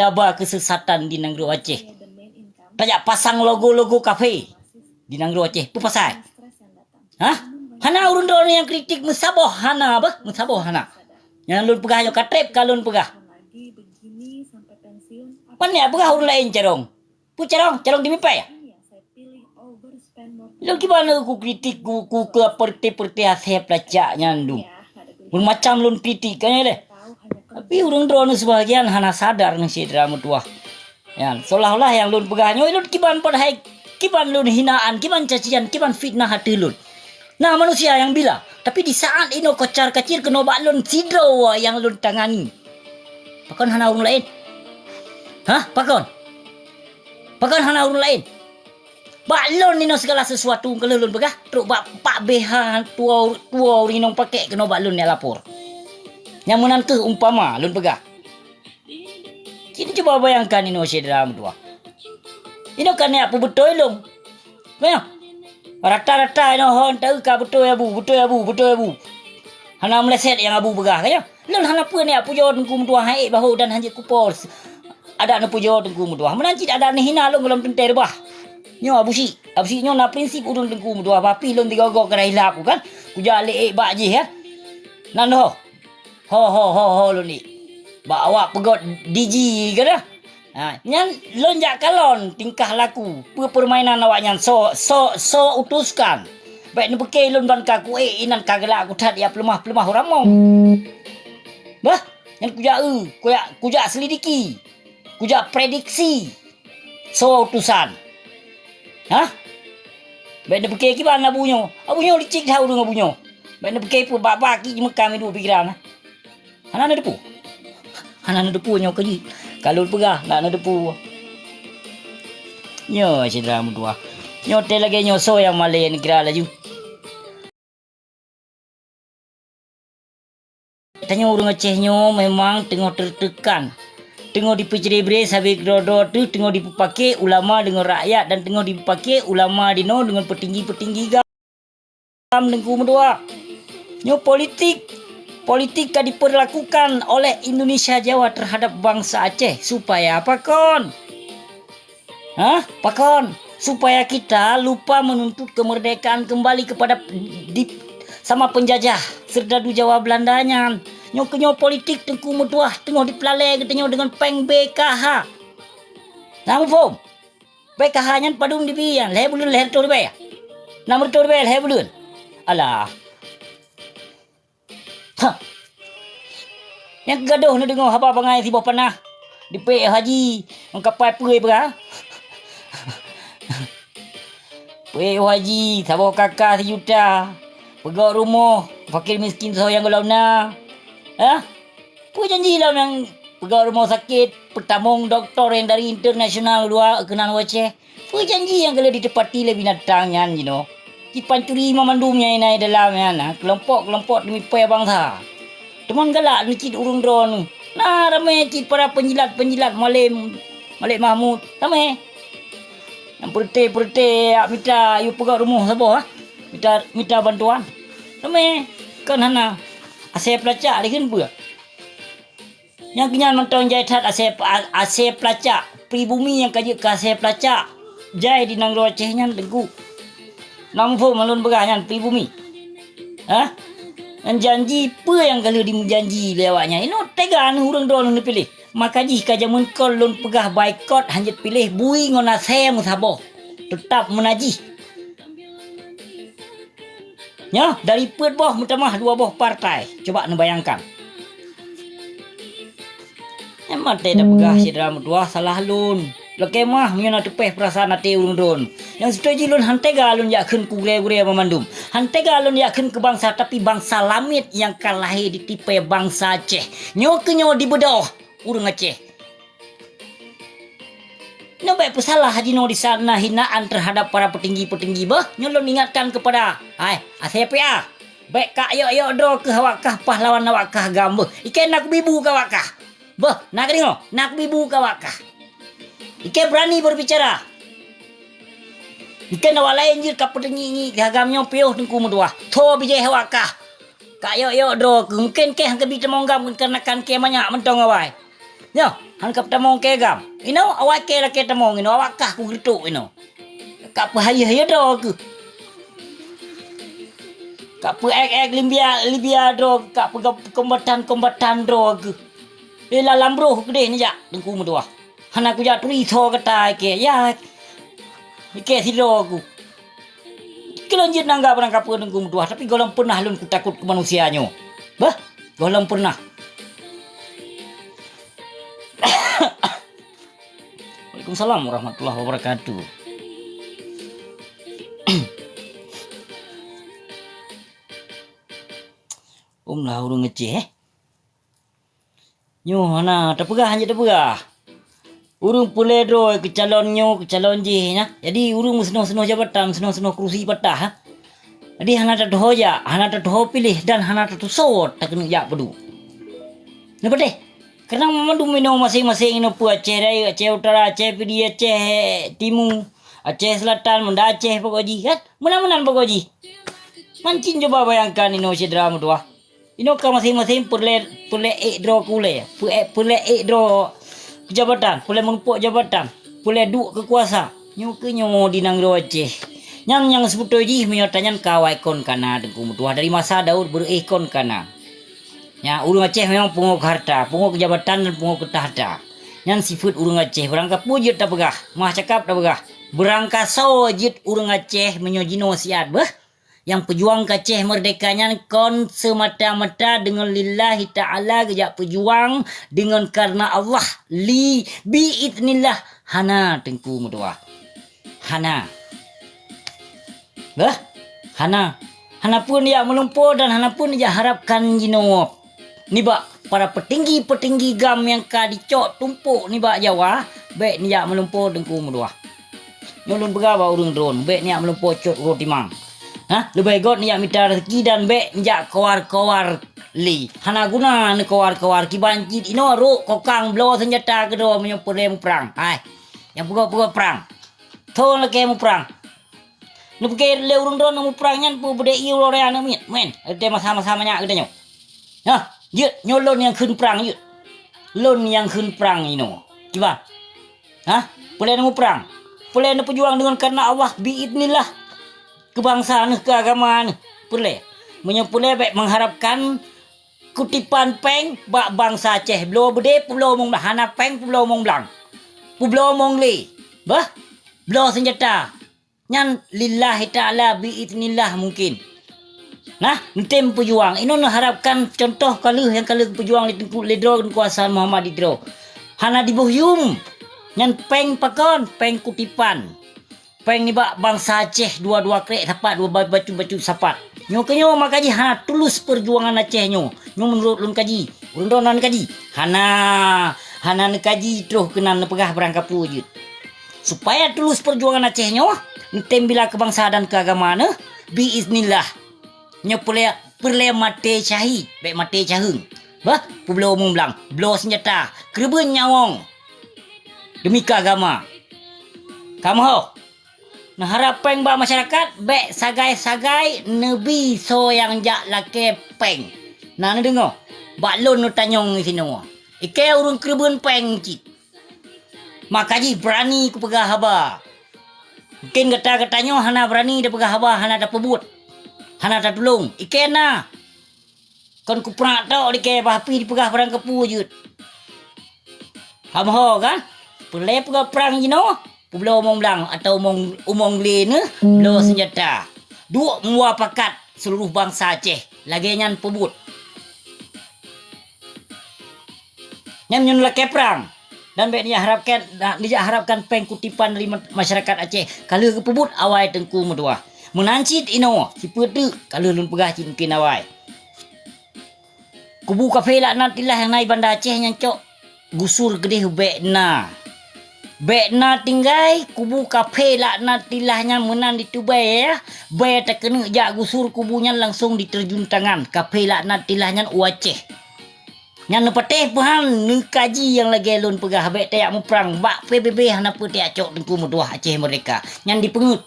mentaba kesesatan di negeri Aceh. Tajak pasang logo-logo kafe di negeri Aceh. Apa pasal? Hah? Hana urun drone yang kritik musaboh hana apa? Musaboh hana. Yang lun pegah yo katrep kalun pegah. Mana pegah urun lain carong? Pu carong dimipai ya? Lo gimana ku kritik ku ke perti asep lacak nyandung. Macam lun kritik kan deh. Tapi urung drone sebagian hana sadar nang si drama tua. Ya, seolah-olah yang lun pegahnya lun kiban padahai kiban lun hinaan, kiban cacian, kiban fitnah hati lun. Nah manusia yang bila, tapi di saat ini kocar kacir kena lun sidro yang lun tangani. Pakon hana urung lain. Hah? Pakon hana urung lain. Balon ni segala sesuatu kalau lun pegah, teruk pak behan tua rinong pakai kena balon ni lapor. Yang menantu umpama lun pegah. Kita coba bayangkan ini si dalam dua. Ini kan ni apa betul long. Mana? Rata-rata ini hon tahu ka betul ya bu. Hana meleset yang abu pegah kaya. Lun hana pun ni apa jawab tengku dua hai bahu dan hanjit kupol. Ada na pujo tengku dua. Menancit ada ni hina long dalam tentai bah. Nyo abusi nyo na prinsip urun tengku dua papi lun digogok kena hilap kan. Kujalik bak je ya. Nano. Ho lun ni. Bawa pegot DJ ke dah. Nyan lonjak kalon tingkah laku. Permainan awak nyan so utuskan. Baik ni pakai lon ban kaku inan kagelak aku tat ya pelemah orang mau. Bah, yang kujak selidiki. Kujak prediksi. So utusan. Hah? Baik ni pakai ki ban abunyo. Abunyo licik dah urung abunyo. Baik ni pakai pun bak ki kami dua pikiran. Hana ada depu. Hana depu nyo kaji. Kalau pegah nak depu. Nyo cedera mudua. Nyo te lagi nyo so yang malay negara laju. Tanya urung Aceh nyo memang tengah tertekan. Tengah dipejerebre sabi kedodo tu tengah dipakai ulama dengan rakyat dan tengah dipakai ulama dino dengan petinggi-petinggi gam dengku mudua. Nyo politik kan diperlakukan oleh Indonesia Jawa terhadap bangsa Aceh supaya apa kon? Hah? Pakon? Supaya kita lupa menuntut kemerdekaan kembali kepada sama penjajah serdadu Jawa Belandanya. Nyo politik tengku mutuah tengok dipelalai ketengok dengan peng BKH. Nama pom? BKH nyan padung dibian leher bulun leher tu dibayar. Nama tu dibayar leher bulun. Alah. Hah. Yang gaduh ni dengar haba bangai si bawah panah. Di pek haji mengkapai puai berah. Puai haji sabah kakak sejuta. Pegawai rumah fakir miskin soyang golau na. Hah? Puai janji lah yang pegawai rumah sakit pertamung doktor yang dari internasional luar kenal Aceh. Puai janji yang kalau ditepati lebih binatangnya you know. Kipan curi memandumnya ini dalamnya nah kelompok demi paya bangsa. Teman galak nikit urung drone. Nah ramai cik para penjilat Malik Mahmud. Ramai. Yang perti minta you pegawai rumah sabah minta bantuan. Ramai kan hana asep pelacak diken ber. Yang kenyan nonton jaitat asep pelacak pribumi yang kaji ke asep pelacak. Jai di Nangro Acehnya dengku. Nampu malun berangan pribumi. Hah? Dan janji apa yang kalau dijanji lewatnya. Ini tegan hurung drone ni pilih. Maka jika jamun kol lun pegah boykot hanjat pilih bui ngona saya musabah. Tetap menajih. Ya, dari pet boh mutamah dua boh partai. Coba nu bayangkan. Emang tidak pegah si drama dua salah lun. Lekemah menyana tepeh perasaan hati urung drone. Yang setuju lun hantega lun yakin ku gure-gure memandum. Hantega lun yakin ke bangsa tapi bangsa lamit yang kalahi ditipe bangsa Aceh. Nyo di bedoh urung Aceh. Nyo baik pesalah haji no di sana hinaan terhadap para petinggi-petinggi bah. Nyo lun ingatkan kepada asep ya. Baik kak yo do ke hawakah pahlawan awakah gambar. Ikan nak bibu ke awakah. Bah, nak dengar? Nak bibu ke awakah. Ikan berani berbicara. Ikan awak lain je kap pedengi gagamnya piuh tengku mudua. Tho bijai hawakah. Kak yo do mungkin ke hang kebi temonggam karena kan ke banyak mentong awai. Yo. Hangkap tamong kegam. Awak ke la ke tamong awak kah ku getuk Kap bahaya do ke. Kap ek Libya do kap kombatan do ke. La lambro gede ni ja dengku medua. Hana ku ja turi tho kata ke ya. Ke si do ku. Kelonjit nangga berangkap ke dengku medua tapi golong pernah lun ku takut ke manusianyo. Bah, golong pernah. Waalaikumsalam warahmatullahi wabarakatuh. Lah urung ngeceh. Nyo hana terpegah hanya terpegah. Urung pulai do ke calon je nya. Jadi urung seno jabatan, seno kursi patah. Jadi hana terdoh ya, hana terdoh pilih dan hana tertusot tak kena ya pedu. Napa deh? Karena memandu minum masing-masing ino pu Aceh utara, Aceh pidi, Aceh timur, Aceh selatan, menda Aceh pokoji kan? Menan pokoji. Mancing coba bayangkan ino cedera medua. Ino ka masing-masing pulai draw kule, pulai draw jabatan, pulai menumpuk jabatan, pulai duk kekuasa. Nyo dinang do Aceh. Yang sebutoji menyotanyan kawai kon kana dengku medua dari masa Daud berikon kana. Ya, urung Aceh memang punguk harta, punguk jabatan dan punguk tahta. Yang sifat urung Aceh, berangkat pujut tak pegah, mah cakap tak pegah. Berangkat sojit urung Aceh menyojino siat beh. Yang pejuang Aceh merdekanya kon semata-mata dengan lillahi ta'ala gejak pejuang dengan karena Allah biidnillah hana tengku medua. Hana. Beh? Hana pun dia melumpuh dan hana pun dia harapkan jino. Ni bak para petinggi gam yang ka dicok tumpuk ni bak Jawa, baik ni jak melumpuh dengku medua. Nyolun berapa urung drone, baik ni jak melumpuh cot roti mang. Lebih god ni jak minta rezeki dan baik ni jak kawar li. Hana guna ni kawar kibancit ino ro kokang blow senjata kedo menyopere perang. Hai. Yang pukul perang. Thon leke mu perang. Nu peke le urung drone mu perang nyan pu bede i ro rean men. Ade sama-sama nya gede nyo. Nyolon yang khun perang yut. Lon yang khun perang ino. Kiba? Boleh nemu perang. Boleh nemu pejuang dengan karena Allah biidnillah. Kebangsaan keagamaan. Boleh. Menyempulai baik mengharapkan kutipan peng bak bangsa Aceh. Belau bede pulau mong hana peng pulau mong blang. Pulau mong le. Bah? Belau senjata. Nyan lillahi ta'ala biidnillah mungkin. Tem pejuang. Ino harapkan contoh kalau pejuang di ledro kuasa Muhammad Idro. Hana di bohyum. Nyan peng pakon, peng kutipan. Peng ni bak bangsa Aceh dua krek sapat, dua baju sapat. Nyo makaji hana tulus perjuangan Aceh nyo. Nyo menurut lun kaji. Urun donan kaji. Hana ni kaji terus kena pegah berangkap wujud. Supaya tulus perjuangan Aceh nyo, tem bila kebangsaan dan keagamaan biiznillah. Nyo perle mate cahi, baik mate cahung. Bah, pulau umum belang, belau senjata, kerben nyawong. Demi keagama. Kamu ho. Nah harapan ba masyarakat, baik sagai-sagai nebi so yang jak lake peng. Nah dengo, bak lon nu tanyong sino. Ike urung kerben peng cik. Makaji berani ku pegah haba. Mungkin kata-katanya hana berani dia pegah haba, hana ada pebut. Hana tak tolong. Ikan na. Kon ku pernah tahu di kaya bahapi di pegah perang kepujut. Hamho kan? Pelai pegah perang jino. Pulau omong belang atau umong le ne. Belau senjata. Dua mua pakat seluruh bangsa Aceh. Lagi nyan pebut. Nyan nyun laki perang. Dan baik dia harapkan pengkutipan dari masyarakat Aceh. Kalau kepebut awai tengku medua. Menancit ino sipetu kalau lun pegah mungkin awai. Kubu kafe laknatilah yang naik Banda Aceh yang cok gusur gede Bekna tinggai kubu kafe laknatilahnya menan ditubai ya. Bay tak kena jak gusur kubunya langsung diterjun tangan. Kafe laknatilahnya Aceh. Yang nepateh paham kaji yang lagi lun pegah bek tayak mu perang bak PBB hana pu tayak cok tengku medua Aceh mereka. Yang dipengut.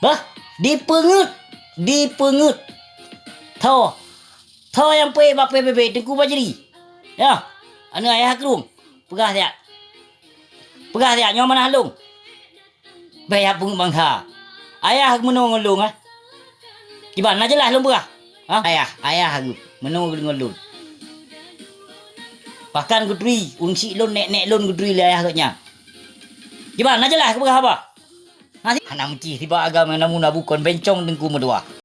Bah, dipengut. Tho yang PBB tengku bajeri. Ya, anu ayah kerung. Pegah dia. Pegah dia nyo mana halung. Bayar pun bangsa. Ayah menung ngelung ah. Gimana jelas lung pegah? Ha? Ayah aku menung ngelung. Bahkan gudri, ungsi lun nek lun gudri le ayah katnya. Gimana jelas pegah apa? Nanti anak mesti tiba agama namun bukan bencong tengku medua.